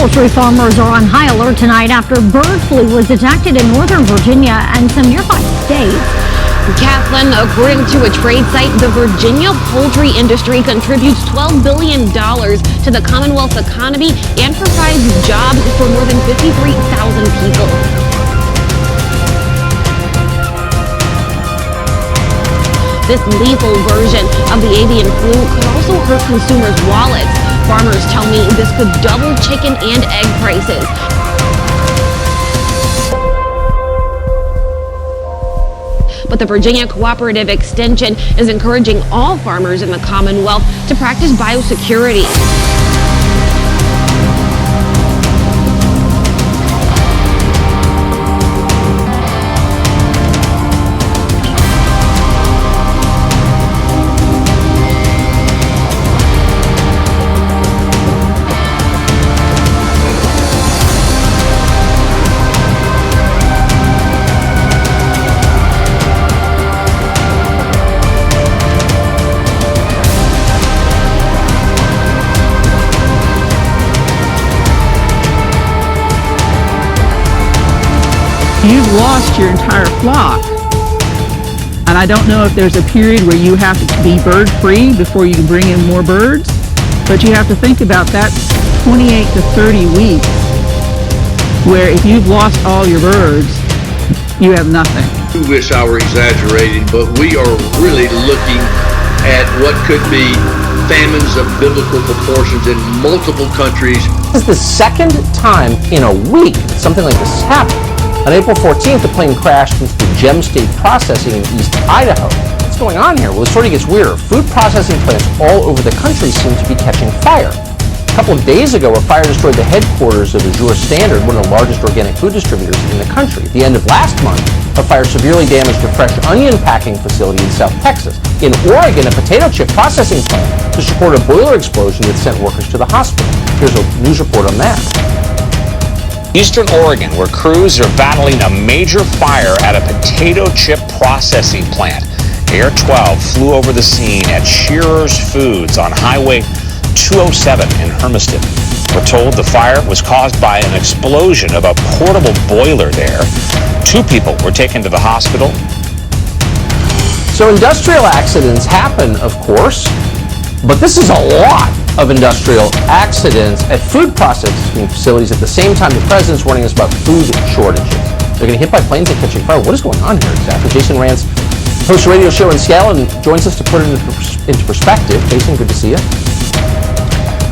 Poultry farmers are on high alert tonight after bird flu was detected in northern Virginia and some nearby states. Kathleen, according to a trade site, the Virginia poultry industry contributes $12 billion to the Commonwealth's economy and provides jobs for more than 53,000 people. This lethal version of the avian flu could also hurt consumers' wallets. Farmers tell me this could double chicken and egg prices. But the Virginia Cooperative Extension is encouraging all farmers in the Commonwealth to practice biosecurity. You've lost your entire flock. And I don't know if there's a period where you have to be bird free before you can bring in more birds, but you have to think about that 28 to 30 weeks where if you've lost all your birds, you have nothing. I wish I were exaggerating, but we are really looking at what could be famines of biblical proportions in multiple countries. This is the second time in a week that something like this has happened. On April 14th, the plane crashed into the Gem State Processing in East Idaho. What's going on here? Well, the story gets weirder. Food processing plants all over the country seem to be catching fire. A couple of days ago, a fire destroyed the headquarters of Azure Standard, one of the largest organic food distributors in the country. At the end of last month, a fire severely damaged a fresh onion packing facility in South Texas. In Oregon, a potato chip processing plant just reported a boiler explosion that sent workers to the hospital. Here's a news report on that. Eastern Oregon, where crews are battling a major fire at a potato chip processing plant. Air 12 flew over the scene at Shearer's Foods on Highway 207 in Hermiston. We're told the fire was caused by an explosion of a portable boiler there. 2 people were taken to the hospital. So industrial accidents happen, of course, but this is a lot of industrial accidents at food processing facilities at the same time the president's warning us about food shortages. They're getting hit by planes and catching fire. What is going on here exactly? Jason Rance hosts a radio show in Seattle and joins us to put it into perspective. Jason, good to see you.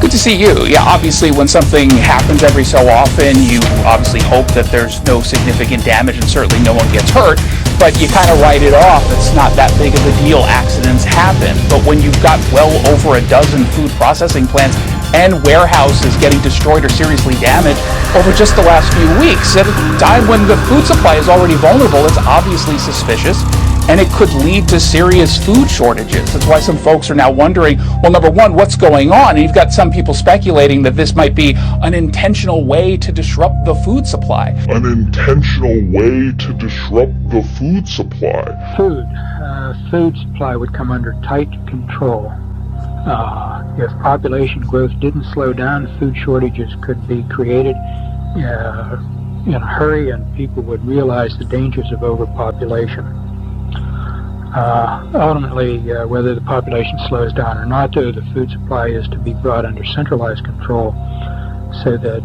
Good to see you. Yeah, obviously when something happens every so often, you obviously hope that there's no significant damage and certainly no one gets hurt, but you kind of write it off. It's not that big of a deal. Accidents happen. But when you've got well over a dozen food processing plants and warehouses getting destroyed or seriously damaged over just the last few weeks, at a time when the food supply is already vulnerable, it's obviously suspicious. And it could lead to serious food shortages. That's why some folks are now wondering, well, number one, what's going on? And you've got some people speculating that this might be an intentional way to disrupt the food supply. An intentional way to disrupt the food supply. Food supply would come under tight control. If population growth didn't slow down, food shortages could be created in a hurry, and people would realize the dangers of overpopulation. Ultimately, whether the population slows down or not, though, the food supply is to be brought under centralized control so that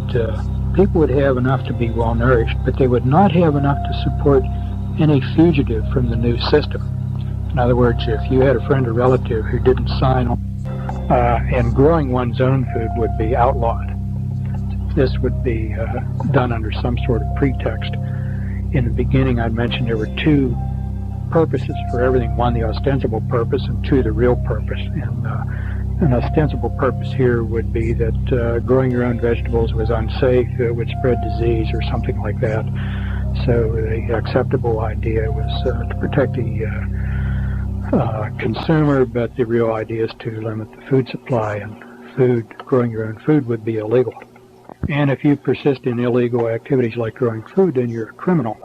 people would have enough to be well nourished, but they would not have enough to support any fugitive from the new system. In other words, if you had a friend or relative who didn't sign on, and growing one's own food would be outlawed. This would be done under some sort of pretext. In the beginning, I mentioned there were 2 purposes for everything. 1, the ostensible purpose, and 2, the real purpose. And an ostensible purpose here would be that growing your own vegetables was unsafe, it would spread disease or something like that. So the acceptable idea was to protect the consumer, but the real idea is to limit the food supply, and growing your own food would be illegal. And if you persist in illegal activities like growing food, then you're a criminal.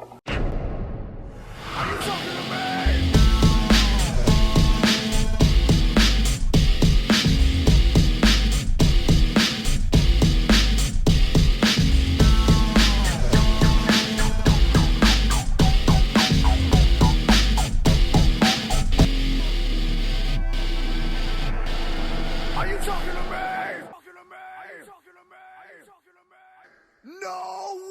No